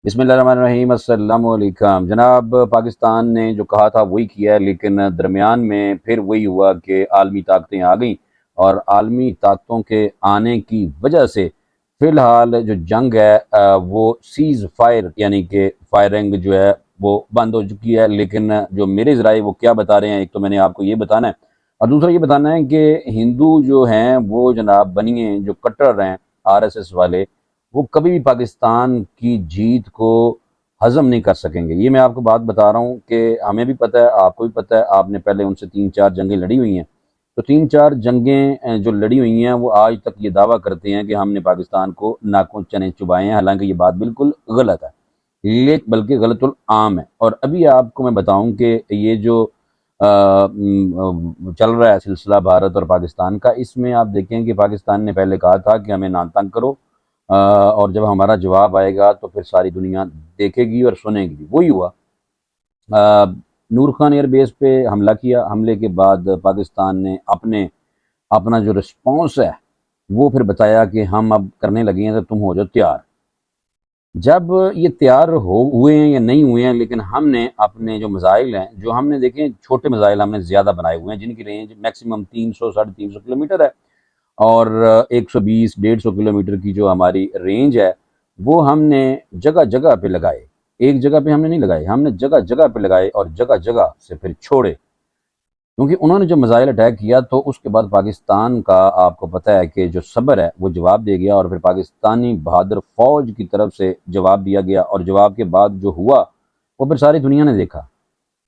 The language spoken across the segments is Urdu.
بسم اللہ الرحمن الرحیم۔ السلام علیکم جناب۔ پاکستان نے جو کہا تھا وہی کیا ہے، لیکن درمیان میں پھر وہی ہوا کہ عالمی طاقتیں آ گئیں، اور عالمی طاقتوں کے آنے کی وجہ سے فی الحال جو جنگ ہے وہ سیز فائر یعنی کہ فائرنگ جو ہے وہ بند ہو چکی ہے۔ لیکن جو میرے ذرائع وہ کیا بتا رہے ہیں، ایک تو میں نے آپ کو یہ بتانا ہے، اور دوسرا یہ بتانا ہے کہ ہندو جو ہیں وہ جناب بنیے جو کٹر ہیں RSS والے، وہ کبھی بھی پاکستان کی جیت کو ہضم نہیں کر سکیں گے۔ یہ میں آپ کو بات بتا رہا ہوں کہ ہمیں بھی پتہ ہے، آپ کو بھی پتہ ہے، آپ نے پہلے ان سے 3-4 جنگیں لڑی ہوئی ہیں، تو 3-4 جنگیں جو لڑی ہوئی ہیں وہ آج تک یہ دعویٰ کرتے ہیں کہ ہم نے پاکستان کو ناکوں چنے چبائے ہیں، حالانکہ یہ بات بالکل غلط ہے، بلکہ غلط العام ہے۔ اور ابھی آپ کو میں بتاؤں کہ یہ جو چل رہا ہے سلسلہ بھارت اور پاکستان کا، اس میں آپ دیکھیں کہ پاکستان نے پہلے کہا تھا کہ ہمیں نہ تنگ کرو، اور جب ہمارا جواب آئے گا تو پھر ساری دنیا دیکھے گی اور سنے گی۔ وہی ہوا، نور خان ایئر بیس پہ حملہ کیا، حملے کے بعد پاکستان نے اپنا جو رسپانس ہے وہ پھر بتایا کہ ہم اب کرنے لگے ہیں، تو تم ہو جاؤ تیار۔ جب یہ تیار ہوئے ہیں یا نہیں ہوئے ہیں، لیکن ہم نے اپنے جو میزائل ہیں، جو ہم نے دیکھیں چھوٹے میزائل ہم نے زیادہ بنائے ہوئے ہیں، جن کی رینج میکسیمم 300-350 کلومیٹر ہے، اور 120-150 کلومیٹر کی جو ہماری رینج ہے وہ ہم نے جگہ جگہ پہ لگائے۔ ایک جگہ پہ ہم نے نہیں لگائے، ہم نے جگہ جگہ پہ لگائے اور جگہ جگہ سے پھر چھوڑے، کیونکہ انہوں نے جو میزائل اٹیک کیا تو اس کے بعد پاکستان کا آپ کو پتہ ہے کہ جو صبر ہے وہ جواب دے گیا، اور پھر پاکستانی بہادر فوج کی طرف سے جواب دیا گیا، اور جواب کے بعد جو ہوا وہ پھر ساری دنیا نے دیکھا۔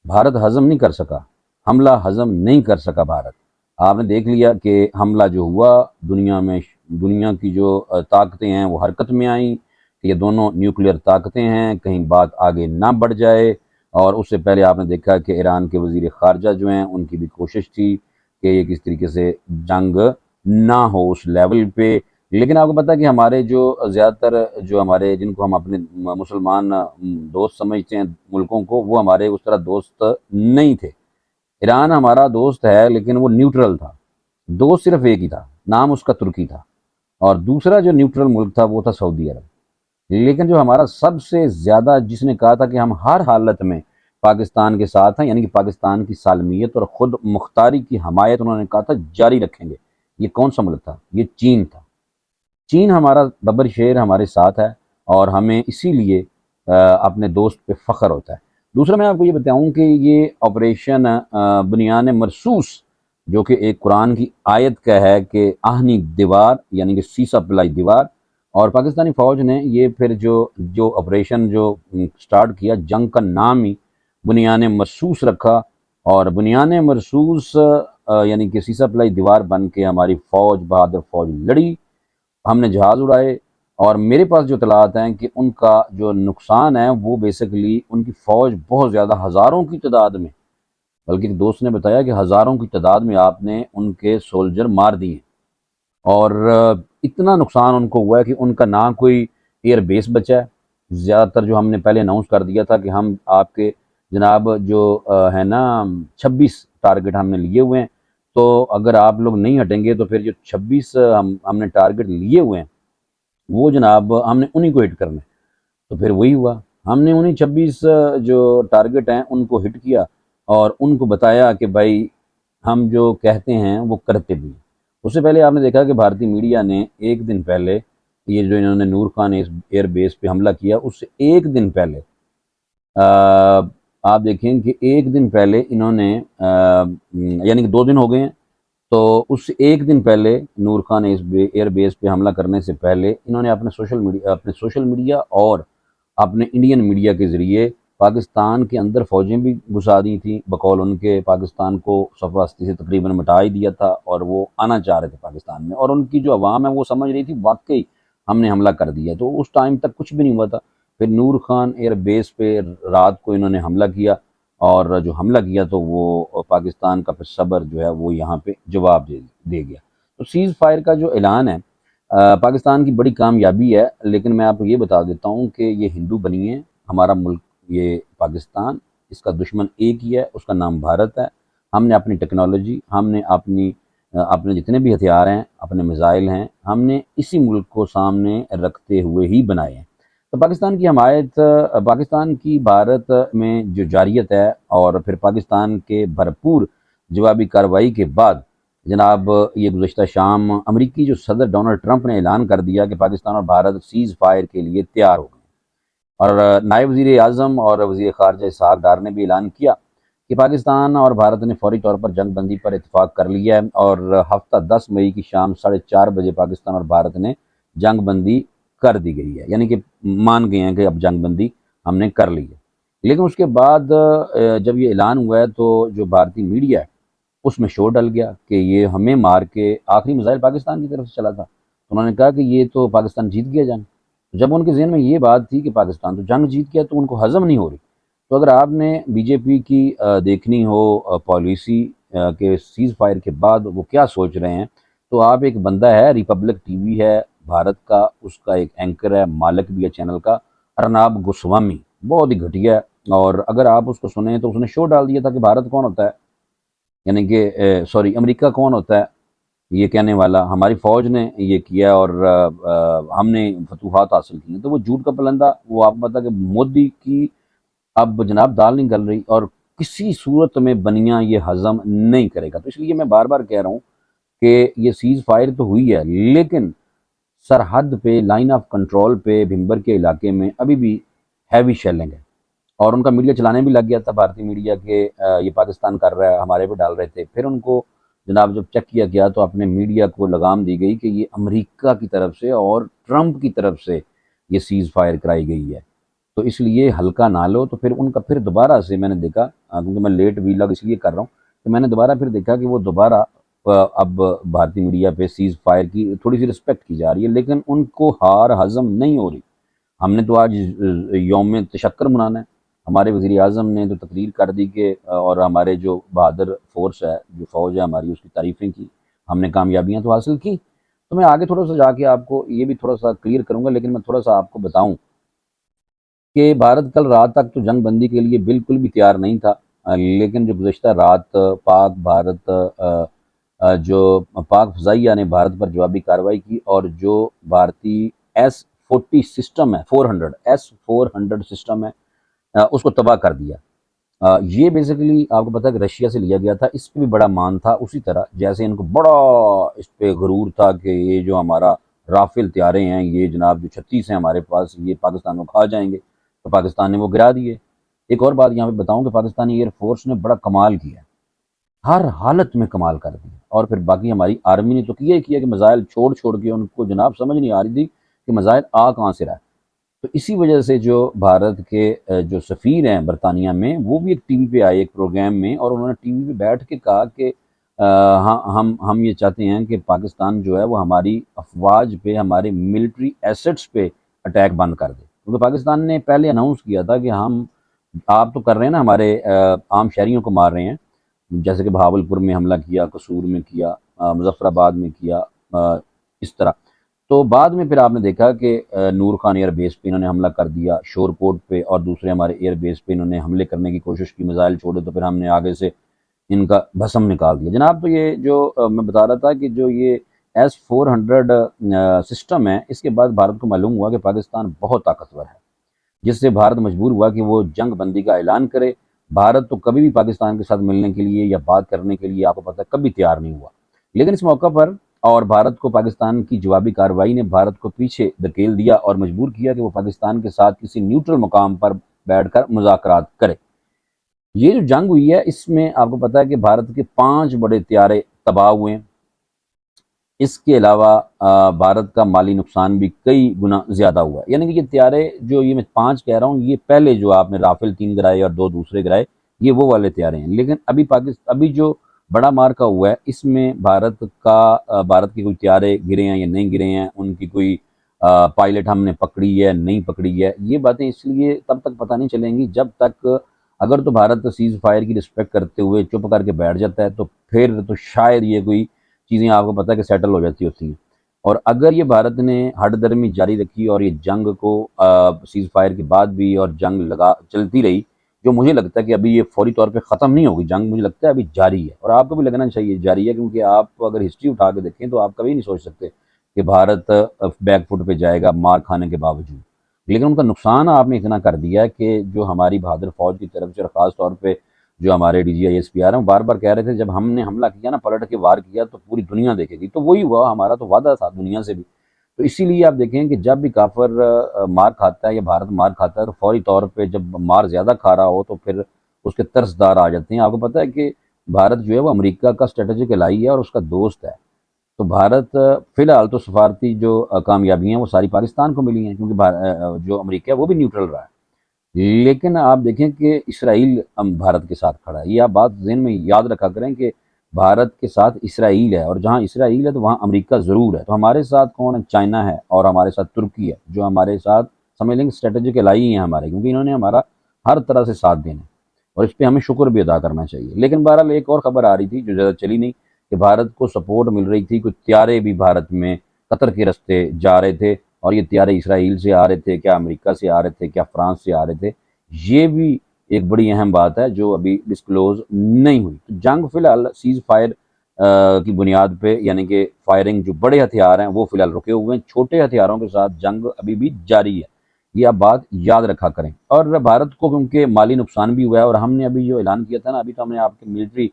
بھارت ہضم نہیں کر سکا، حملہ ہضم نہیں کر سکا بھارت۔ آپ نے دیکھ لیا کہ حملہ جو ہوا، دنیا کی جو طاقتیں ہیں وہ حرکت میں آئیں کہ یہ دونوں نیوکلیئر طاقتیں ہیں، کہیں بات آگے نہ بڑھ جائے۔ اور اس سے پہلے آپ نے دیکھا کہ ایران کے وزیر خارجہ جو ہیں ان کی بھی کوشش تھی کہ یہ کس طریقے سے جنگ نہ ہو اس لیول پہ۔ لیکن آپ کو پتہ ہے کہ ہمارے جو زیادہ تر جو ہمارے جن کو ہم اپنے مسلمان دوست سمجھتے ہیں ملکوں کو، وہ ہمارے اس طرح دوست نہیں تھے۔ ایران ہمارا دوست ہے لیکن وہ نیوٹرل تھا، دوست صرف ایک ہی تھا، نام اس کا ترکی تھا، اور دوسرا جو نیوٹرل ملک تھا وہ تھا سعودی عرب۔ لیکن جو ہمارا سب سے زیادہ جس نے کہا تھا کہ ہم ہر حالت میں پاکستان کے ساتھ ہیں، یعنی کہ پاکستان کی سالمیت اور خود مختاری کی حمایت انہوں نے کہا تھا جاری رکھیں گے، یہ کون سا ملک تھا؟ یہ چین تھا۔ چین ہمارا ببر شیر ہمارے ساتھ ہے، اور ہمیں اسی لیے اپنے دوست پہ فخر ہوتا ہے۔ دوسرا میں آپ کو یہ بتاؤں کہ یہ آپریشن بنیان مرصوص، جو کہ ایک قرآن کی آیت کا ہے کہ آہنی دیوار یعنی کہ سیسا پلائی دیوار، اور پاکستانی فوج نے یہ پھر جو آپریشن جو سٹارٹ کیا، جنگ کا نام ہی بنیان مرصوص رکھا، اور بنیان مرصوص یعنی کہ سیسا پلائی دیوار بن کے ہماری فوج، بہادر فوج لڑی، ہم نے جہاز اڑائے، اور میرے پاس جو اطلاعات ہیں کہ ان کا جو نقصان ہے وہ بیسیکلی ان کی فوج بہت زیادہ ہزاروں کی تعداد میں، بلکہ ایک دوست نے بتایا کہ ہزاروں کی تعداد میں آپ نے ان کے سولجر مار دیے، اور اتنا نقصان ان کو ہوا ہے کہ ان کا نہ کوئی ایئر بیس بچا ہے۔ زیادہ تر جو ہم نے پہلے اناؤنس کر دیا تھا کہ ہم آپ کے جناب جو ہے نا 26 ٹارگٹ ہم نے لیے ہوئے ہیں، تو اگر آپ لوگ نہیں ہٹیں گے تو پھر جو 26 ہم نے ٹارگٹ لیے ہوئے ہیں وہ جناب ہم نے انہی کو ہٹ کرنا ہے۔ تو پھر وہی ہوا، ہم نے انہی 26 جو ٹارگٹ ہیں ان کو ہٹ کیا، اور ان کو بتایا کہ بھائی ہم جو کہتے ہیں وہ کرتے بھی ہیں۔ اس سے پہلے آپ نے دیکھا کہ بھارتی میڈیا نے ایک دن پہلے یہ جو انہوں نے نور خان ایئر بیس پہ حملہ کیا، اس سے ایک دن پہلے آپ دیکھیں کہ ایک دن پہلے انہوں نے یعنی کہ 2 دن ہو گئے ہیں، تو اس سے ایک دن پہلے نور خان ایئر بیس پہ حملہ کرنے سے پہلے انہوں نے اپنے سوشل میڈیا اور اپنے انڈین میڈیا کے ذریعے پاکستان کے اندر فوجیں بھی گھسا دی تھیں، بقول ان کے پاکستان کو صفحہ سے تقریباً مٹا ہی دیا تھا، اور وہ آنا چاہ رہے تھے پاکستان میں، اور ان کی جو عوام ہے وہ سمجھ رہی تھی واقعی ہم نے حملہ کر دیا۔ تو اس ٹائم تک کچھ بھی نہیں ہوا تھا، پھر نور خان ایئر بیس پہ رات کو انہوں نے حملہ کیا، اور جو حملہ کیا تو وہ پاکستان کا پھر صبر جو ہے وہ یہاں پہ جواب دے گیا۔ تو سیز فائر کا جو اعلان ہے پاکستان کی بڑی کامیابی ہے، لیکن میں آپ کو یہ بتا دیتا ہوں کہ یہ ہندو بنی ہے، ہمارا ملک یہ پاکستان، اس کا دشمن ایک ہی ہے، اس کا نام بھارت ہے۔ ہم نے اپنی ٹیکنالوجی، ہم نے اپنے جتنے بھی ہتھیار ہیں، اپنے میزائل ہیں، ہم نے اسی ملک کو سامنے رکھتے ہوئے ہی بنائے ہیں۔ تو پاکستان کی حمایت، پاکستان کی بھارت میں جو جاریت ہے اور پھر پاکستان کے بھرپور جوابی کارروائی کے بعد جناب یہ گزشتہ شام امریکی جو صدر ڈونلڈ ٹرمپ نے اعلان کر دیا کہ پاکستان اور بھارت سیز فائر کے لیے تیار ہو گئے، اور نائب وزیر اعظم اور وزیر خارجہ اسحاق ڈار نے بھی اعلان کیا کہ پاکستان اور بھارت نے فوری طور پر جنگ بندی پر اتفاق کر لیا ہے، اور ہفتہ 10 مئی کی شام 4:30 بجے پاکستان اور بھارت نے جنگ بندی کر دی گئی ہے، یعنی کہ مان گئے ہیں کہ اب جنگ بندی ہم نے کر لی ہے۔ لیکن اس کے بعد جب یہ اعلان ہوا ہے تو جو بھارتی میڈیا ہے اس میں شور ڈل گیا کہ یہ ہمیں مار کے آخری میزائل پاکستان کی طرف سے چلا تھا۔ انہوں نے کہا کہ یہ تو پاکستان جیت گیا جنگ۔ جب ان کے ذہن میں یہ بات تھی کہ پاکستان تو جنگ جیت گیا تو ان کو ہضم نہیں ہو رہی۔ تو اگر آپ نے بی جے پی کی دیکھنی ہو پالیسی کہ سیز فائر کے بعد وہ کیا سوچ رہے ہیں، تو آپ ایک بندہ ہے، ریپبلک ٹی وی ہے بھارت کا، اس کا ایک اینکر ہے، مالک بھی ہے چینل کا، ارناب گوسوامی، بہت ہی گھٹیا ہے، اور اگر آپ اس کو سنیں تو اس نے شو ڈال دیا تھا کہ بھارت کون ہوتا ہے، یعنی کہ امریکہ کون ہوتا ہے، یہ کہنے والا ہماری فوج نے یہ کیا اور ہم نے فتوحات حاصل کی ہیں۔ تو وہ جھوٹ کا پلندہ، وہ آپ پتہ کہ مودی کی اب جناب دال نہیں گل رہی، اور کسی صورت میں بنیاں یہ ہضم نہیں کرے گا۔ تو اس لیے میں بار بار کہہ رہا ہوں کہ یہ سیز فائر تو ہوئی ہے، لیکن سرحد پہ، لائن آف کنٹرول پہ، بھمبر کے علاقے میں ابھی بھی ہیوی شیلنگ ہے، اور ان کا میڈیا چلانے بھی لگ گیا تھا، بھارتی میڈیا، کہ یہ پاکستان کر رہا ہے، ہمارے پہ ڈال رہے تھے۔ پھر ان کو جناب جب چیک کیا گیا تو اپنے میڈیا کو لگام دی گئی کہ یہ امریکہ کی طرف سے اور ٹرمپ کی طرف سے یہ سیز فائر کرائی گئی ہے، تو اس لیے ہلکا نہ لو۔ تو پھر ان کا پھر دوبارہ سے میں نے دیکھا، کیونکہ میں لیٹ ویلاگ اس لیے کر رہا ہوں کہ میں نے دوبارہ پھر دیکھا کہ وہ دوبارہ اب بھارتی میڈیا پہ سیز فائر کی تھوڑی سی رسپیکٹ کی جا رہی ہے، لیکن ان کو ہار ہضم نہیں ہو رہی۔ ہم نے تو آج یوم تشکر منانا ہے، ہمارے وزیر اعظم نے تو تقریر کر دی کہ اور ہمارے جو بہادر فورس ہے، جو فوج ہے ہماری، اس کی تعریفیں کی، ہم نے کامیابیاں تو حاصل کی۔ تو میں آگے تھوڑا سا جا کے آپ کو یہ بھی تھوڑا سا کلیئر کروں گا، لیکن میں تھوڑا سا آپ کو بتاؤں کہ بھارت کل رات تک تو جنگ بندی کے لیے بالکل بھی تیار نہیں تھا، لیکن جو گزشتہ رات جو پاک فضائیہ نے بھارت پر جوابی کارروائی کی، اور جو بھارتی S-40 سسٹم ہے، 400 S-400 سسٹم ہے، اس کو تباہ کر دیا۔ یہ بیسیکلی آپ کو پتہ ہے کہ رشیا سے لیا گیا تھا، اس پہ بھی بڑا مان تھا، اسی طرح جیسے ان کو بڑا اس پہ غرور تھا کہ یہ جو ہمارا رافیل طیارے ہیں، یہ جناب جو 36 ہیں ہمارے پاس، یہ پاکستان کو کھا جائیں گے، تو پاکستان نے وہ گرا دیے۔ ایک اور بات یہاں پہ بتاؤں کہ پاکستانی ایئر فورس نے بڑا کمال کیا، ہر حالت میں کمال کر دیا، اور پھر باقی ہماری آرمی نے تو کیا ہی کیا کہ میزائل چھوڑ چھوڑ کے ان کو جناب سمجھ نہیں آ رہی تھی کہ میزائل آ کہاں سے رہا ہے۔ تو اسی وجہ سے جو بھارت کے جو سفیر ہیں برطانیہ میں، وہ بھی ایک ٹی وی پہ آئے ایک پروگرام میں، اور انہوں نے ٹی وی پہ بیٹھ کے کہا کہ ہم یہ چاہتے ہیں کہ پاکستان جو ہے وہ ہماری افواج پہ، ہمارے ملٹری ایسٹس پہ اٹیک بند کر دے، کیونکہ پاکستان نے پہلے اناؤنس کیا تھا کہ آپ تو کر رہے ہیں نا، ہمارے عام شہریوں کو مار رہے ہیں، جیسے کہ بہاولپور میں حملہ کیا، قصور میں کیا، مظفر آباد میں کیا، اس طرح۔ تو بعد میں پھر آپ نے دیکھا کہ نور خان ایئر بیس پہ انہوں نے حملہ کر دیا، شور کوٹ پہ اور دوسرے ہمارے ایئر بیس پہ انہوں نے حملے کرنے کی کوشش کی، میزائل چھوڑے، تو پھر ہم نے آگے سے ان کا بھسم نکال دیا جناب۔ تو یہ جو میں بتا رہا تھا کہ جو یہ S-400 سسٹم ہے، اس کے بعد بھارت کو معلوم ہوا کہ پاکستان بہت طاقتور ہے، جس سے بھارت مجبور ہوا کہ وہ جنگ بندی کا اعلان کرے۔ بھارت تو کبھی بھی پاکستان کے ساتھ ملنے کے لیے یا بات کرنے کے لیے آپ کو پتہ ہے کبھی تیار نہیں ہوا، لیکن اس موقع پر اور بھارت کو پاکستان کی جوابی کارروائی نے بھارت کو پیچھے دھکیل دیا اور مجبور کیا کہ وہ پاکستان کے ساتھ کسی نیوٹرل مقام پر بیٹھ کر مذاکرات کرے۔ یہ جو جنگ ہوئی ہے، اس میں آپ کو پتہ ہے کہ بھارت کے 5 بڑے طیارے تباہ ہوئے ہیں۔ اس کے علاوہ بھارت کا مالی نقصان بھی کئی گنا زیادہ ہوا ہے، یعنی کہ یہ طیارے جو یہ میں 5 کہہ رہا ہوں، یہ پہلے جو آپ نے رافیل 3 گرائے اور 2 دوسرے گرائے، یہ وہ والے طیارے ہیں، لیکن ابھی جو بڑا مارکا ہوا ہے، اس میں بھارت کے کوئی طیارے گرے ہیں یا نہیں گرے ہیں، ان کی کوئی پائلٹ ہم نے پکڑی ہے نہیں پکڑی ہے، یہ باتیں اس لیے تب تک پتہ نہیں چلیں گی جب تک، اگر تو بھارت سیز فائر کی رسپیکٹ کرتے ہوئے چپ کر کے بیٹھ جاتا ہے تو پھر تو شاید یہ کوئی چیزیں آپ کو پتہ ہے کہ سیٹل ہو جاتی ہوتی ہیں، اور اگر یہ بھارت نے ہٹ درمی جاری رکھی اور یہ جنگ کو سیز فائر کے بعد بھی اور جنگ چلتی رہی، جو مجھے لگتا ہے کہ ابھی یہ فوری طور پہ ختم نہیں ہوگی جنگ، مجھے لگتا ہے ابھی جاری ہے، اور آپ کو بھی لگنا چاہیے جاری ہے، کیونکہ آپ اگر ہسٹری اٹھا کے دیکھیں تو آپ کبھی نہیں سوچ سکتے کہ بھارت بیک فٹ پہ جائے گا مار کھانے کے باوجود۔ لیکن ان کا نقصان آپ نے اتنا کر دیا کہ جو ہماری بہادر فوج کی طرف سے، اور خاص طور پہ جو ہمارے D G I S P R ہیں، وہ بار بار کہہ رہے تھے جب ہم نے حملہ کیا نا، پلٹ کے وار کیا تو پوری دنیا دیکھے گی، تو وہی ہوا، ہمارا تو وعدہ تھا دنیا سے بھی۔ تو اسی لیے آپ دیکھیں کہ جب بھی کافر مار کھاتا ہے یا بھارت مار کھاتا ہے تو فوری طور پہ جب مار زیادہ کھا رہا ہو تو پھر اس کے طرز دار آ جاتے ہیں۔ آپ کو پتہ ہے کہ بھارت جو ہے وہ امریکہ کا اسٹریٹجک الائی ہے اور اس کا دوست ہے۔ تو بھارت فی الحال تو سفارتی جو کامیابیاں ہیں وہ ساری پاکستان کو ملی ہیں، کیونکہ جو امریکہ ہے وہ بھی نیوٹرل رہا ہے۔ لیکن آپ دیکھیں کہ اسرائیل بھارت کے ساتھ کھڑا ہے، یہ آپ بات ذہن میں یاد رکھا کریں کہ بھارت کے ساتھ اسرائیل ہے، اور جہاں اسرائیل ہے تو وہاں امریکہ ضرور ہے۔ تو ہمارے ساتھ کون ہے؟ چائنا ہے، اور ہمارے ساتھ ترکی ہے، جو ہمارے ساتھ سمجھ لیں کہ اسٹریٹجک الائی ہیں ہمارے، کیونکہ انہوں نے ہمارا ہر طرح سے ساتھ دینا ہے، اور اس پہ ہمیں شکر بھی ادا کرنا چاہیے۔ لیکن بہرحال ایک اور خبر آ رہی تھی جو زیادہ چلی نہیں، کہ بھارت کو سپورٹ مل رہی تھی، کچھ طیارے بھی بھارت میں قطر کے رستے جا رہے تھے، اور یہ طیارے اسرائیل سے آ رہے تھے، کیا امریکہ سے آ رہے تھے، کیا فرانس سے آ رہے تھے۔ یہ بھی ایک بڑی اہم بات ہے جو ابھی ڈسکلوز نہیں ہوئی۔ تو جنگ فی الحال سیز فائر کی بنیاد پہ، یعنی کہ فائرنگ جو بڑے ہتھیار ہیں وہ فی الحال رکے ہوئے ہیں، چھوٹے ہتھیاروں کے ساتھ جنگ ابھی بھی جاری ہے، یہ آپ بات یاد رکھا کریں۔ اور بھارت کو کیونکہ مالی نقصان بھی ہوا ہے، اور ہم نے ابھی جو اعلان کیا تھا نا، ابھی تو ہم نے آپ کے ملٹری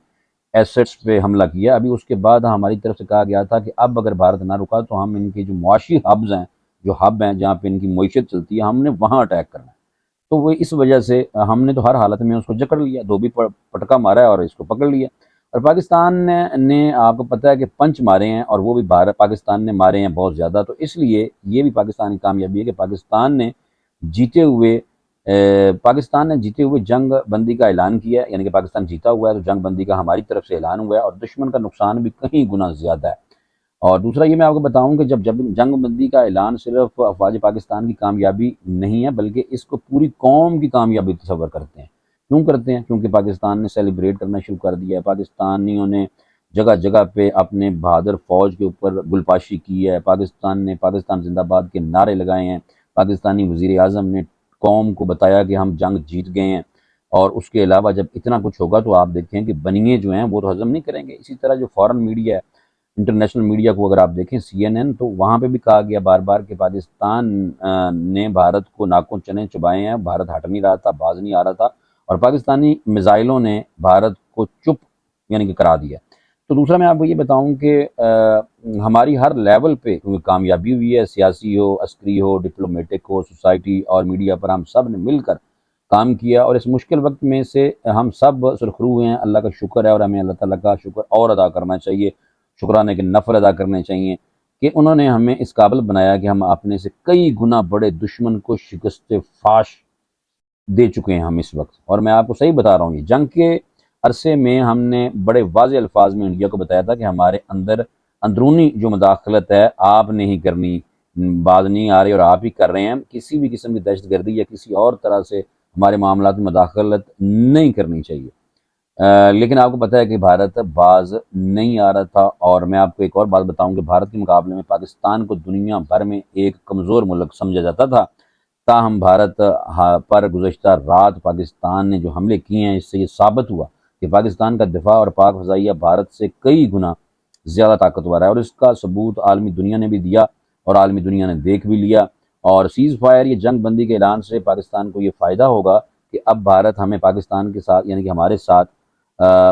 ایسٹس پہ حملہ کیا، ابھی اس کے بعد ہماری طرف سے کہا گیا تھا کہ اب اگر بھارت نہ رکا تو ہم ان کے جو معاشی ہبز ہیں، جو ہب ہیں جہاں پہ ان کی معیشت چلتی ہے، ہم نے وہاں اٹیک کرنا ہے۔ تو وہ اس وجہ سے ہم نے تو ہر حالت میں اس کو جکڑ لیا، دھوبی پٹکا مارا ہے اور اس کو پکڑ لیا۔ اور پاکستان نے آپ کو پتہ ہے کہ پنچ مارے ہیں، اور وہ بھی پاکستان نے مارے ہیں بہت زیادہ۔ تو اس لیے یہ بھی پاکستان کی کامیابی ہے کہ پاکستان نے جیتے ہوئے جنگ بندی کا اعلان کیا ہے، یعنی کہ پاکستان جیتا ہوا ہے تو جنگ بندی کا ہماری طرف سے اعلان ہوا ہے، اور دشمن کا نقصان بھی کہیں گنا زیادہ ہے۔ اور دوسرا یہ میں آپ کو بتاؤں کہ جب جنگ بندی کا اعلان صرف افواج پاکستان کی کامیابی نہیں ہے، بلکہ اس کو پوری قوم کی کامیابی تصور کرتے ہیں۔ کیوں کرتے ہیں؟ کیونکہ پاکستان نے سیلیبریٹ کرنا شروع کر دیا ہے، پاکستانیوں نے جگہ جگہ پہ اپنے بہادر فوج کے اوپر گلپاشی کی ہے، پاکستان نے پاکستان زندہ باد کے نعرے لگائے ہیں، پاکستانی وزیر اعظم نے قوم کو بتایا کہ ہم جنگ جیت گئے ہیں۔ اور اس کے علاوہ جب اتنا کچھ ہوگا تو آپ دیکھیں کہ بنیے جو ہیں وہ تو ہضم نہیں کریں گے۔ اسی طرح جو فورن میڈیا ہے، انٹرنیشنل میڈیا کو اگر آپ دیکھیں، سی این این، تو وہاں پہ بھی کہا گیا بار بار کہ پاکستان نے بھارت کو ناکوں چنے چبائے ہیں، بھارت ہٹ نہیں رہا تھا، باز نہیں آ رہا تھا، اور پاکستانی میزائلوں نے بھارت کو چپ یعنی کہ کرا دیا۔ تو دوسرا میں آپ کو یہ بتاؤں کہ ہماری ہر لیول پہ کیونکہ کامیابی ہوئی ہے، سیاسی ہو، عسکری ہو، ڈپلومیٹک ہو، سوسائٹی اور میڈیا پر ہم سب نے مل کر کام کیا، اور اس مشکل وقت میں سے ہم سب سرخرو ہوئے ہیں۔ اللہ کا شکر ہے، اور ہمیں اللہ تعالیٰ کا شکر اور ادا کرنا چاہیے، شکرانے کے نفل ادا کرنے چاہیے کہ انہوں نے ہمیں اس قابل بنایا کہ ہم اپنے سے کئی گنا بڑے دشمن کو شکست فاش دے چکے ہیں ہم اس وقت۔ اور میں آپ کو صحیح بتا رہا ہوں، یہ جنگ کے عرصے میں ہم نے بڑے واضح الفاظ میں انڈیا کو بتایا تھا کہ ہمارے اندرونی جو مداخلت ہے آپ نے ہی کرنی، باز نہیں آ رہی اور آپ ہی کر رہے ہیں۔ کسی بھی قسم کی دہشت گردی یا کسی اور طرح سے ہمارے معاملات میں مداخلت نہیں کرنی چاہیے۔ لیکن آپ کو پتہ ہے کہ بھارت باز نہیں آ رہا تھا۔ اور میں آپ کو ایک اور بات بتاؤں کہ بھارت کے مقابلے میں پاکستان کو دنیا بھر میں ایک کمزور ملک سمجھا جاتا تھا، تاہم بھارت پر گزشتہ رات پاکستان نے جو حملے کیے ہیں، اس سے یہ ثابت ہوا کہ پاکستان کا دفاع اور پاک فضائیہ بھارت سے کئی گنا زیادہ طاقتور ہے، اور اس کا ثبوت عالمی دنیا نے بھی دیا اور عالمی دنیا نے دیکھ بھی لیا۔ اور سیز فائر، یہ جنگ بندی کے اعلان سے پاکستان کو یہ فائدہ ہوگا کہ اب بھارت ہمیں پاکستان کے ساتھ یعنی کہ ہمارے ساتھ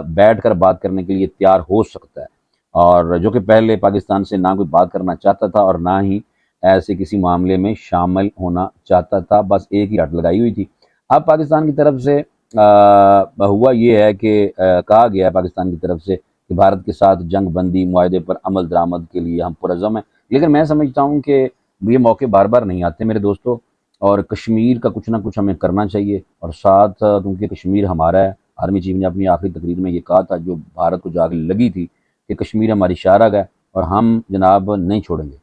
بیٹھ کر بات کرنے کے لیے تیار ہو سکتا ہے، اور جو کہ پہلے پاکستان سے نہ کوئی بات کرنا چاہتا تھا اور نہ ہی ایسے کسی معاملے میں شامل ہونا چاہتا تھا، بس ایک ہی رٹ لگائی ہوئی تھی۔ اب پاکستان کی طرف سے ہوا یہ ہے کہ کہا گیا ہے پاکستان کی طرف سے کہ بھارت کے ساتھ جنگ بندی معاہدے پر عمل درآمد کے لیے ہم پرعزم ہیں۔ لیکن میں سمجھتا ہوں کہ یہ موقع بار بار نہیں آتے میرے دوستو، اور کشمیر کا کچھ نہ کچھ ہمیں کرنا چاہیے، اور ساتھ کیونکہ کشمیر ہمارا ہے، آرمی چیف نے اپنی آخری تقریر میں یہ کہا تھا جو بھارت کو جا کے لگی تھی کہ کشمیر ہماری شاہراہ ہے اور ہم جناب نہیں چھوڑیں گے۔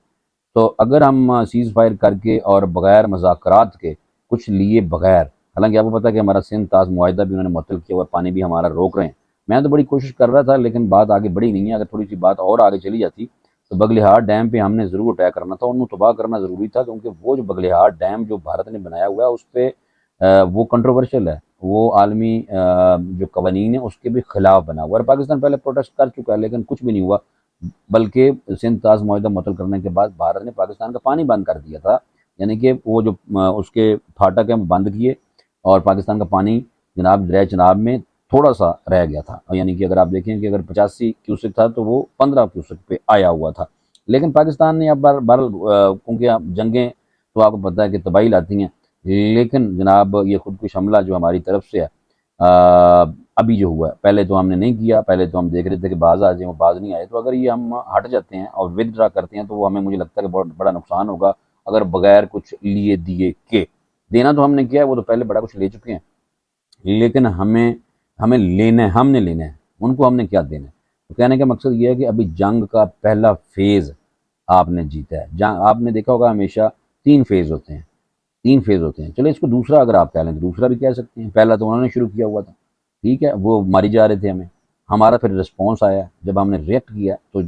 تو اگر ہم سیز فائر کر کے اور بغیر مذاکرات کے کچھ لیے بغیر، حالانکہ آپ کو پتہ ہے کہ ہمارا سندھ طاس معاہدہ بھی انہوں نے معطل کیا ہوا ہے، پانی بھی ہمارا روک رہے ہیں، میں تو بڑی کوشش کر رہا تھا لیکن بات آگے بڑھی نہیں ہے۔ اگر تھوڑی سی بات اور آگے چلی جاتی تو بگلہار ڈیم پہ ہم نے ضرور اٹیک کرنا تھا، انہوں تباہ کرنا ضروری تھا، کیونکہ وہ جو بگلہار ڈیم جو بھارت نے بنایا ہوا ہے اس پہ وہ کنٹروورشل ہے، وہ عالمی جو قوانین ہیں اس کے بھی خلاف بنا ہوا ہے۔ اور پاکستان پہلے پروٹیسٹ کر چکا ہے لیکن کچھ بھی نہیں ہوا، بلکہ سندھ طاس معاہدہ معطل کرنے کے بعد بھارت نے پاکستان کا پانی بند کر دیا تھا، یعنی کہ وہ جو اس کے پھاٹک ہیں وہ بند کیے، اور پاکستان کا پانی جناب دریائے چناب میں تھوڑا سا رہ گیا تھا، یعنی کہ اگر آپ دیکھیں کہ اگر 85 کیوسک تھا تو وہ 15 کیوسک پہ آیا ہوا تھا۔ لیکن پاکستان نے اب بہرحال کیونکہ جنگیں تو آپ کو پتہ ہے کہ تباہی لاتی ہیں، لیکن جناب یہ خودکش حملہ جو ہماری طرف سے ہے ابھی جو ہوا ہے، پہلے تو ہم نے نہیں کیا، پہلے تو ہم دیکھ رہے تھے کہ باز آ جائیں، وہ باز نہیں آئے، تو اگر یہ ہم ہٹ جاتے ہیں اور ود ڈرا کرتے ہیں تو وہ ہمیں مجھے لگتا ہے کہ بہت بڑا نقصان ہوگا، اگر بغیر کچھ لیے دیے کے دینا تو ہم نے کیا ہے، وہ تو پہلے بڑا کچھ لے چکے ہیں، لیکن ہمیں لینا ہے، ہم نے لینا ہے، ان کو ہم نے کیا دینا ہے۔ تو کہنے کا مقصد یہ ہے کہ ابھی جنگ کا پہلا فیز آپ نے جیتا ہے۔ جنگ آپ نے دیکھا ہوگا ہمیشہ 3 فیز ہوتے ہیں، 3 فیز ہوتے ہیں، چلے اس کو دوسرا اگر آپ کہہ لیں تو دوسرا بھی کہہ سکتے ہیں، پہلا تو انہوں نے شروع کیا ہوا تھا، ٹھیک ہے، وہ ماری جا رہے تھے ہمیں، ہمارا پھر رسپانس آیا، جب ہم نے ریئیکٹ کیا تو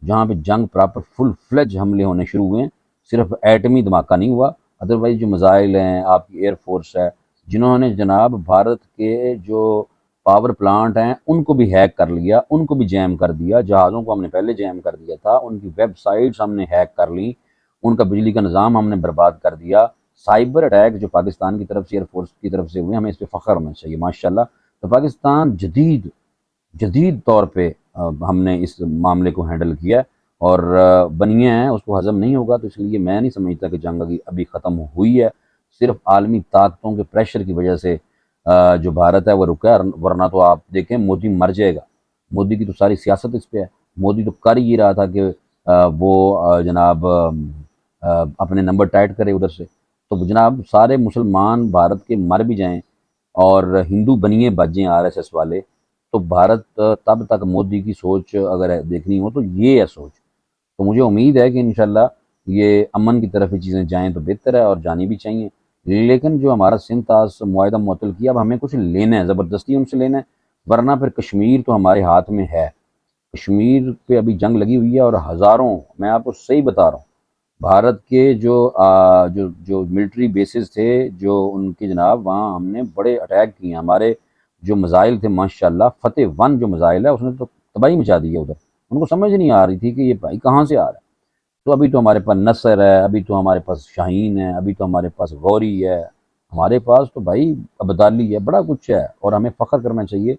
جہاں پہ جنگ پراپر فل فلیج حملے ہونے شروع ہوئے ہیں، صرف ایٹمی دھماکہ نہیں ہوا، ادروائز جو میزائل ہیں، آپ کی ایئر فورس ہے، جنہوں نے جناب بھارت کے جو پاور پلانٹ ہیں ان کو بھی ہیک کر لیا، ان کو بھی جیم کر دیا، جہازوں کو ہم نے پہلے جیم کر دیا تھا، ان کی ویب سائٹس ہم نے ہیک کر لی، ان کا بجلی کا نظام ہم نے برباد کر دیا۔ سائبر اٹیک جو پاکستان کی طرف سے ایئر فورس کی طرف سے ہوئے، ہمیں اس پہ فخر ہونا چاہیے ماشاءاللہ۔ تو پاکستان جدید طور پہ ہم نے اس معاملے کو ہینڈل کیا، اور بنیے ہیں اس کو ہضم نہیں ہوگا، تو اس لیے میں نہیں سمجھتا کہ جنگ ابھی ختم ہوئی ہے، صرف عالمی طاقتوں کے پریشر کی وجہ سے جو بھارت ہے وہ رکا ہے، ورنہ تو آپ دیکھیں مودی مر جائے گا، مودی کی تو ساری سیاست اس پہ ہے، مودی تو کر ہی رہا تھا کہ وہ جناب اپنے نمبر ٹائٹ کرے ادھر سے، تو جناب سارے مسلمان بھارت کے مر بھی جائیں اور ہندو بنیے بچ جائیں آر ایس ایس والے، تو بھارت تب تک مودی کی سوچ اگر دیکھنی ہو تو یہ ہے سوچ، تو مجھے امید ہے کہ انشاءاللہ یہ امن کی طرف ہی چیزیں جائیں تو بہتر ہے، اور جانی بھی چاہیے، لیکن جو ہمارا سندھ تاس معاہدہ معطل کیا، اب ہمیں کچھ لینا ہے، زبردستی ان سے لینا ہے، ورنہ پھر کشمیر تو ہمارے ہاتھ میں ہے، کشمیر پہ ابھی جنگ لگی ہوئی ہے، اور ہزاروں، میں آپ کو صحیح بتا رہا ہوں، بھارت کے جو ملٹری بیسز تھے جو ان کے جناب، وہاں ہم نے بڑے اٹیک کیے ہیں، ہمارے جو میزائل تھے ماشاءاللہ، فتح 1 جو میزائل ہے اس نے تو تباہی مچا دی ہے ادھر، ان کو سمجھ نہیں آ رہی تھی کہ یہ بھائی کہاں سے آ رہا ہے، تو ابھی تو ہمارے پاس نصر ہے، ابھی تو ہمارے پاس شاہین ہے، ابھی تو ہمارے پاس غوری ہے، ہمارے پاس تو بھائی ابدالی ہے، بڑا کچھ ہے، اور ہمیں فخر کرنا چاہیے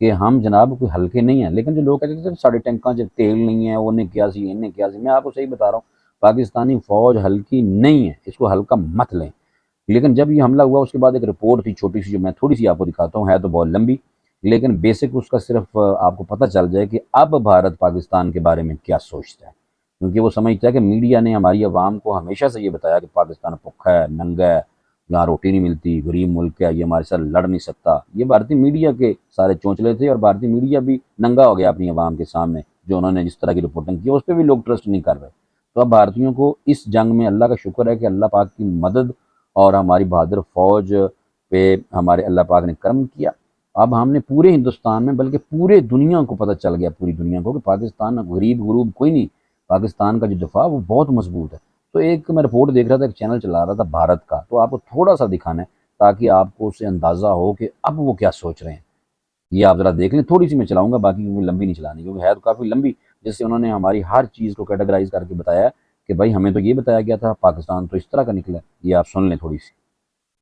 کہ ہم جناب کوئی ہلکے نہیں ہیں۔ لیکن جو لوگ کہتے ہیں ساڑھے ٹینکاں جب تیل نہیں ہے، انہیں کیا سی انہیں کیا سی، میں آپ کو صحیح بتا رہا ہوں پاکستانی فوج ہلکی نہیں ہے، اس کو ہلکا مت لیں۔ لیکن جب یہ حملہ ہوا اس کے بعد ایک رپورٹ تھی چھوٹی سی، جو میں تھوڑی سی آپ کو دکھاتا ہوں، ہے تو بہت لمبی، لیکن بیسک اس کا صرف آپ کو پتہ چل جائے کہ اب بھارت پاکستان کے بارے میں کیا سوچتا ہے، کیونکہ وہ سمجھتا ہے کہ میڈیا نے ہماری عوام کو ہمیشہ سے یہ بتایا کہ پاکستان بھوکا ہے، ننگا ہے، یہاں روٹی نہیں ملتی، غریب ملک ہے، یہ ہمارے ساتھ لڑ نہیں سکتا، یہ بھارتی میڈیا کے سارے چونچلے تھے، اور بھارتی میڈیا بھی ننگا ہو گیا اپنی عوام کے سامنے، جو انہوں نے جس طرح کی رپورٹنگ کی اس پہ بھی لوگ ٹرسٹ نہیں کر رہے۔ تو اب بھارتیوں کو اس جنگ میں اللہ کا شکر ہے کہ اللہ پاک کی مدد اور ہماری بہادر فوج پہ ہمارے اللہ پاک نے کرم کیا، اب ہم نے پورے ہندوستان میں بلکہ پورے دنیا کو پتہ چل گیا، پوری دنیا کو، کہ پاکستان غریب غروب کوئی نہیں، پاکستان کا جو دفاع وہ بہت مضبوط ہے۔ تو ایک میں رپورٹ دیکھ رہا تھا، ایک چینل چلا رہا تھا بھارت کا، تو آپ کو تھوڑا سا دکھانا ہے تاکہ آپ کو اس سے اندازہ ہو کہ اب وہ کیا سوچ رہے ہیں، یہ آپ ذرا دیکھ لیں، تھوڑی سی میں چلاؤں گا، باقی کیونکہ لمبی نہیں چلانی، کیونکہ ہے تو کافی لمبی، جس سے انہوں نے ہماری ہر چیز کو کیٹیگرائز کر کے بتایا ہے کہ بھائی ہمیں تو یہ بتایا گیا تھا، پاکستان تو اس طرح کا نکلا ہے، یہ آپ سن لیں تھوڑی سی۔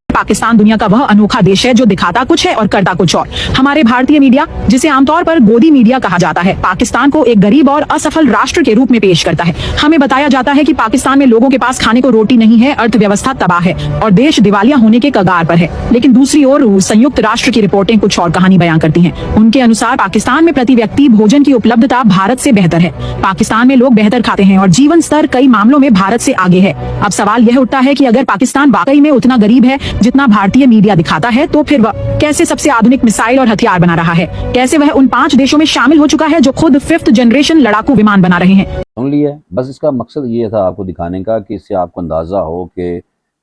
پاکستان دنیا کا وہ انوکھا دیش ہے جو دکھاتا کچھ ہے اور کرتا کچھ اور۔ ہمارے بھارتی میڈیا، جسے عام طور پر گودی میڈیا کہا جاتا ہے، پاکستان کو ایک غریب اور اسفل راشٹر کے روپ میں پیش کرتا ہے۔ ہمیں بتایا جاتا ہے کہ پاکستان میں لوگوں کے پاس کھانے کو روٹی نہیں ہے، ارتھ ویوستھا تباہ ہے اور دیش دیوالیہ ہونے کے کگار پر ہے۔ لیکن دوسری اور سنیکت راشٹر کی رپورٹیں کچھ اور کہانی بیان کرتی ہیں۔ ان کے انوسار پاکستان میں پرتی ویکتی بھوجن کی اپلبدھتا بھارت سے بہتر ہے۔ پاکستان میں لوگ بہتر کھاتے ہیں اور جیون ستر کئی معاملوں میں بھارت سے آگے ہے۔ اب سوال یہ اٹھتا ہے کہ اگر پاکستان واقعی میں اتنا غریب ہے جتنا بھارتی میڈیا دکھاتا ہے، تو پھر وہ کیسے سب سے آدھنک میسائل اور ہتھیار بنا رہا ہے؟ کیسے وہ ان 5 دیشوں میں شامل ہو چکا ہے جو خود 5th جنریشن لڑاکو ومان بنا رہے ہیں؟ سن لیا، بس اس کا مقصد یہ تھا آپ کو دکھانے کا کہ اس سے آپ کو اندازہ ہو کہ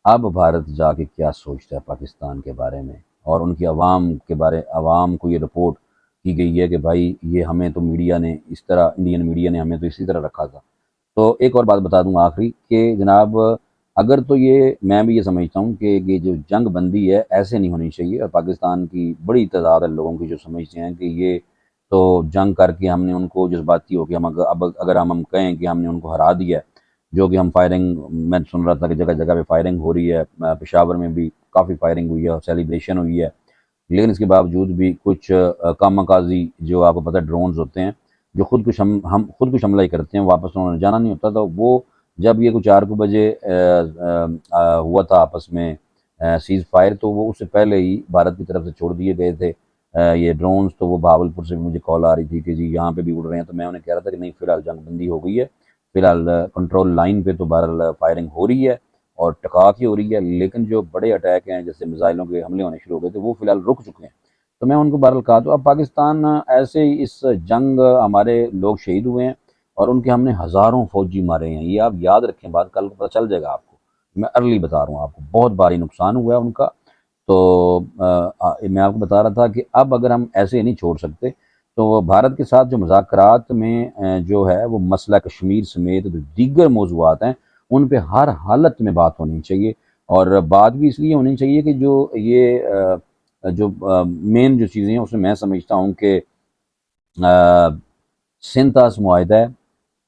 اب بھارت جا کے کیا سوچتا ہے پاکستان کے بارے میں، اور ان کی عوام کے بارے، عوام کو یہ رپورٹ کی گئی ہے کہ بھائی یہ ہمیں تو میڈیا نے اس طرح، انڈین میڈیا نے ہمیں تو اسی طرح رکھا تھا۔ تو ایک اور بات بتا دوں آخری کہ جناب اگر تو یہ میں بھی یہ سمجھتا ہوں کہ یہ جو جنگ بندی ہے ایسے نہیں ہونی چاہیے، اور پاکستان کی بڑی تعداد ہے لوگوں کی جو سمجھتے ہیں کہ یہ تو جنگ کر کے ہم نے ان کو جذباتی ہو کہ ہم اب اگر ہم کہیں کہ ہم نے ان کو ہرا دیا ہے جو کہ ہم فائرنگ، میں سن رہا تھا کہ جگہ جگہ پہ فائرنگ ہو رہی ہے، پشاور میں بھی کافی فائرنگ ہوئی ہے اور سیلیبریشن ہوئی ہے، لیکن اس کے باوجود بھی کچھ کام کاجی جو آپ کو پتہ ہے ڈرونز ہوتے ہیں جو ہم خود کش حملہ ہی کرتے ہیں، واپس انہوں نے جانا نہیں ہوتا. تو وہ جب یہ کچھ 4 بجے ہوا تھا آپس میں سیز فائر، تو وہ اس سے پہلے ہی بھارت کی طرف سے چھوڑ دیے گئے تھے یہ ڈرونز. تو وہ بھاولپور سے بھی مجھے کال آ رہی تھی کہ جی یہاں پہ بھی اڑ رہے ہیں، تو میں انہیں کہہ رہا تھا کہ نہیں، فی الحال جنگ بندی ہو گئی ہے، فی الحال کنٹرول لائن پہ تو بہرحال فائرنگ ہو رہی ہے اور ٹکا کی ہو رہی ہے، لیکن جو بڑے اٹیک ہیں جیسے میزائلوں کے حملے ہونے شروع ہو گئے تھے وہ فی الحال رک چکے ہیں. تو میں ان کو بہرحال کہا. تو اب پاکستان ایسے ہی اس جنگ ہمارے لوگ شہید ہوئے ہیں اور ان کے ہم نے ہزاروں فوجی مارے ہیں. یہ آپ یاد رکھیں، بات کل کو پتہ چل جائے گا آپ کو، میں ارلی بتا رہا ہوں آپ کو، بہت بھاری نقصان ہوا ہے ان کا. تو میں آپ کو بتا رہا تھا کہ اب اگر ہم ایسے نہیں چھوڑ سکتے تو بھارت کے ساتھ جو مذاکرات میں جو ہے وہ مسئلہ کشمیر سمیت جو دیگر موضوعات ہیں ان پہ ہر حالت میں بات ہونی چاہیے. اور بات بھی اس لیے ہونی چاہیے کہ جو یہ جو مین جو چیزیں ہیں اس میں سمجھتا ہوں کہ سنتاس معاہدہ ہے،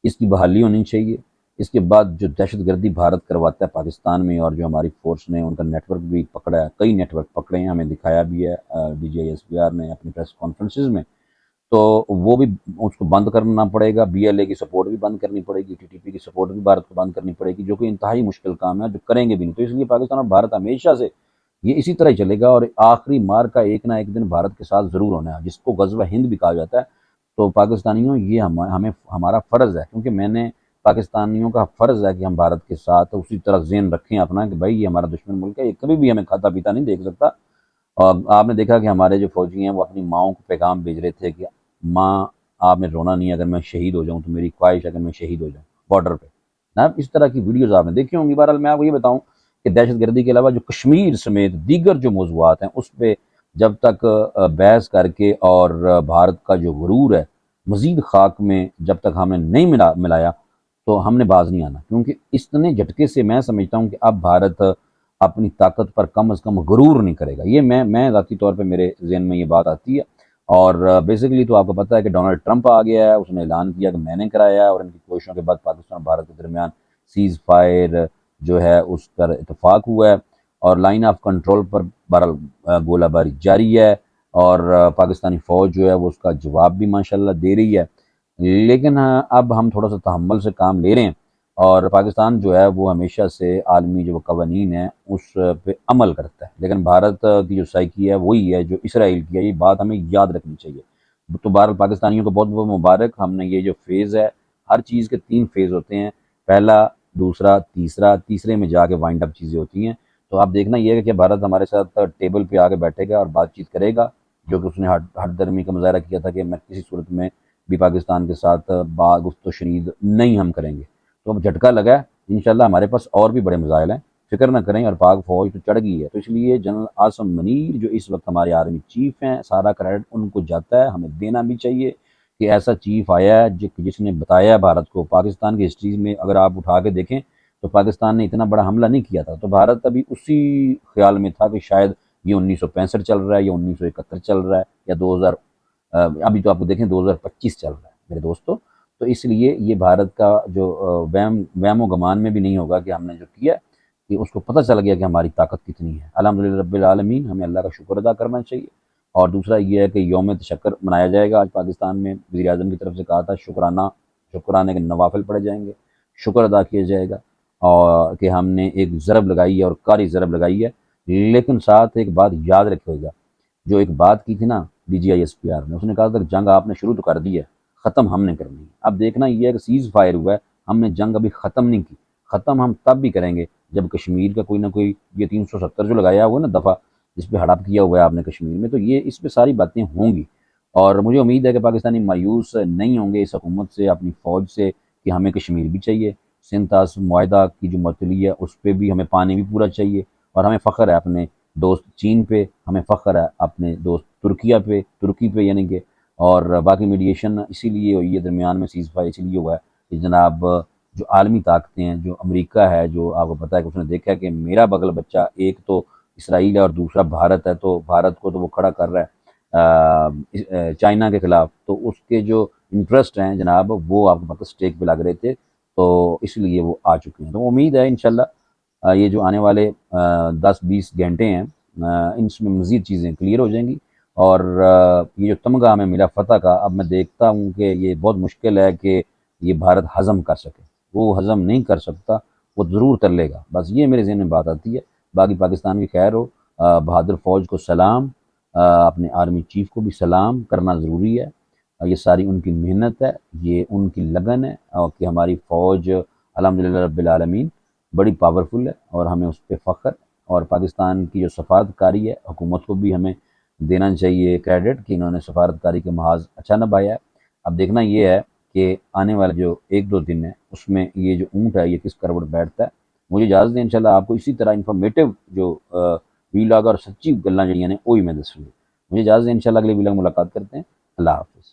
اس کی بحالی ہونی چاہیے. اس کے بعد جو دہشت گردی بھارت کرواتا ہے پاکستان میں، اور جو ہماری فورس نے ان کا نیٹ ورک بھی پکڑا ہے، کئی نیٹ ورک پکڑے ہیں، ہمیں دکھایا بھی ہے DGISPR نے اپنی پریس کانفرنسز میں. تو وہ بھی اس کو بند کرنا پڑے گا. BLA کی سپورٹ بھی بند کرنی پڑے گی، TTP کی سپورٹ بھی بھارت کو بند کرنی پڑے گی، جو کہ انتہائی مشکل کام ہے، جو کریں گے بھی نہیں. تو اس لیے پاکستان اور بھارت ہمیشہ سے یہ اسی طرح ہی چلے گا، اور آخری مار کا ایک نہ ایک دن بھارت کے ساتھ ضرور ہونا ہے، جس کو غزوہ ہند بھی کہا جاتا ہے. تو پاکستانیوں یہ ہمارا فرض ہے، کیونکہ میں نے پاکستانیوں کا فرض ہے کہ ہم بھارت کے ساتھ اسی طرح ذہن رکھیں اپنا کہ بھائی یہ ہمارا دشمن ملک ہے، یہ کبھی بھی ہمیں کھاتا پیتا نہیں دیکھ سکتا. اور آپ نے دیکھا کہ ہمارے جو فوجی ہیں وہ اپنی ماؤں کو پیغام بھیج رہے تھے کہ ماں آپ نے رونا نہیں، اگر میں شہید ہو جاؤں تو میری خواہش ہے کہ میں شہید ہو جاؤں بارڈر پہ. نا اس طرح کی ویڈیوز آپ نے دیکھی ہوں گی. بہرحال میں آپ کو یہ بتاؤں کہ دہشت گردی کے علاوہ جو کشمیر سمیت دیگر جو موضوعات ہیں اس پہ جب تک بحث کر کے اور بھارت کا جو غرور ہے مزید خاک میں جب تک ہم نے نہیں ملایا تو ہم نے باز نہیں آنا. کیونکہ اتنے جھٹکے سے میں سمجھتا ہوں کہ اب بھارت اپنی طاقت پر کم از کم غرور نہیں کرے گا. یہ میں ذاتی طور پہ میرے ذہن میں یہ بات آتی ہے. اور بیسیکلی تو آپ کو پتہ ہے کہ ڈونلڈ ٹرمپ آ گیا ہے، اس نے اعلان کیا کہ میں نے کرایا ہے، اور ان کی کوششوں کے بعد پاکستان اور بھارت کے درمیان سیز فائر جو ہے اس پر اتفاق ہوا ہے، اور لائن آف کنٹرول پر بہرحال گولہ باری جاری ہے، اور پاکستانی فوج جو ہے وہ اس کا جواب بھی ماشاءاللہ دے رہی ہے. لیکن اب ہم تھوڑا سا تحمل سے کام لے رہے ہیں، اور پاکستان جو ہے وہ ہمیشہ سے عالمی جو قوانین ہیں اس پہ عمل کرتا ہے. لیکن بھارت کی جو سائیکی ہے وہی ہے جو اسرائیل کی ہے. یہ بات ہمیں یاد رکھنی چاہیے. تو بہرحال پاکستانیوں کو بہت بہت مبارک. ہم نے یہ جو فیز ہے، ہر چیز کے 3 فیز ہوتے ہیں، پہلا، دوسرا، تیسرا. تیسرے میں جا کے وائنڈ اپ چیزیں ہوتی ہیں. تو آپ دیکھنا یہ ہے کہ بھارت ہمارے ساتھ ٹیبل پہ آ کے بیٹھے گا اور بات چیت کرے گا، جو کہ اس نے ہٹ درمی کا مظاہرہ کیا تھا کہ میں کسی صورت میں بھی پاکستان کے ساتھ گفت و شنید نہیں ہم کریں گے. تو اب جھٹکا لگا ہے، انشاءاللہ ہمارے پاس اور بھی بڑے مسائل ہیں، فکر نہ کریں. اور پاک فوج تو چڑھ گئی ہے. تو اس لیے جنرل عاصم منیر جو اس وقت ہمارے آرمی چیف ہیں، سارا کریڈٹ ان کو جاتا ہے، ہمیں دینا بھی چاہیے کہ ایسا چیف آیا ہے جس نے بتایا بھارت کو. پاکستان کی ہسٹری میں اگر آپ اٹھا کے دیکھیں تو پاکستان نے اتنا بڑا حملہ نہیں کیا تھا. تو بھارت ابھی اسی خیال میں تھا کہ شاید یہ 1965 چل رہا ہے یا 1971 چل رہا ہے یا 2000، ابھی تو آپ کو دیکھیں 2025 چل رہا ہے میرے دوستو. تو اس لیے یہ بھارت کا جو وہم و گمان میں بھی نہیں ہوگا کہ ہم نے جو کیا کہ اس کو پتہ چل گیا کہ ہماری طاقت کتنی ہے. الحمدللہ رب العالمین، ہمیں اللہ کا شکر ادا کرنا چاہیے. اور دوسرا یہ ہے کہ یوم تشکر منایا جائے گا آج پاکستان میں. وزیر اعظم کی طرف سے کہا تھا شکرانے کے نوافل پڑھے جائیں گے، شکر ادا کیا جائے گا، اور کہ ہم نے ایک ضرب لگائی ہے اور کاری ضرب لگائی ہے. لیکن ساتھ ایک بات یاد رکھے گا، جو ایک بات کی تھی نا DGISPR نے، اس نے کہا تھا کہ جنگ آپ نے شروع تو کر دی ہے، ختم ہم نے کرنی ہے. اب دیکھنا یہ ہے کہ سیز فائر ہوا ہے، ہم نے جنگ ابھی ختم نہیں کی. ختم ہم تب بھی کریں گے جب کشمیر کا کوئی نہ کوئی، یہ 370 جو لگایا ہوا ہے نا دفعہ، جس پہ ہڑپ کیا ہوا ہے آپ نے کشمیر میں، تو یہ اس پہ ساری باتیں ہوں گی. اور مجھے امید ہے کہ پاکستانی مایوس نہیں ہوں گے اس حکومت سے، اپنی فوج سے، کہ ہمیں کشمیر بھی چاہیے. سنتاس معاہدہ کی جو معطلی ہے اس پہ بھی ہمیں پانی بھی پورا چاہیے. اور ہمیں فخر ہے اپنے دوست چین پہ، ہمیں فخر ہے اپنے دوست ترکی پہ یعنی کہ. اور باقی میڈیشن اسی لیے ہوئی ہے درمیان میں، سیز فائر اسی لیے ہوا ہے کہ جناب جو عالمی طاقتیں ہیں، جو امریکہ ہے، جو آپ کو پتہ ہے کہ اس نے دیکھا کہ میرا بغل بچہ ایک تو اسرائیل ہے اور دوسرا بھارت ہے، تو بھارت کو تو وہ کھڑا کر رہا ہے چائنا کے خلاف. تو اس کے جو انٹرسٹ ہیں جناب وہ آپ کو پتہ اسٹیک پہ لگ رہے تھے. تو اس لیے وہ آ چکے ہیں. تو امید ہے انشاءاللہ یہ جو آنے والے 10-20 گھنٹے ہیں ان میں مزید چیزیں کلیئر ہو جائیں گی. اور یہ جو تمغہ ہمیں ملا فتح کا، اب میں دیکھتا ہوں کہ یہ بہت مشکل ہے کہ یہ بھارت ہضم کر سکے. وہ ہضم نہیں کر سکتا، وہ ضرور کر لے گا. بس یہ میرے ذہن میں بات آتی ہے. باقی پاکستان کی خیر ہو. بہادر فوج کو سلام، اپنے آرمی چیف کو بھی سلام کرنا ضروری ہے. یہ ساری ان کی محنت ہے، یہ ان کی لگن ہے، اور کہ ہماری فوج الحمدللہ رب العالمین بڑی پاورفل ہے اور ہمیں اس پہ فخر. اور پاکستان کی جو سفارتکاری ہے، حکومت کو بھی ہمیں دینا چاہیے کریڈٹ کہ انہوں نے سفارتکاری کے محاذ اچھا نبھایا ہے. اب دیکھنا یہ ہے کہ آنے والے جو 1-2 دن ہیں اس میں یہ جو اونٹ ہے یہ کس کروٹ بیٹھتا ہے. مجھے اجازت دیں، انشاءاللہ آپ کو اسی طرح انفارمیٹیو جو ویلاگ اور سچی گلاں جڑیاں نے وہی میں دسوں گی. مجھے اجازت دیں، انشاءاللہ اگلے ویلاگ ملاقات کرتے ہیں. اللہ حافظ.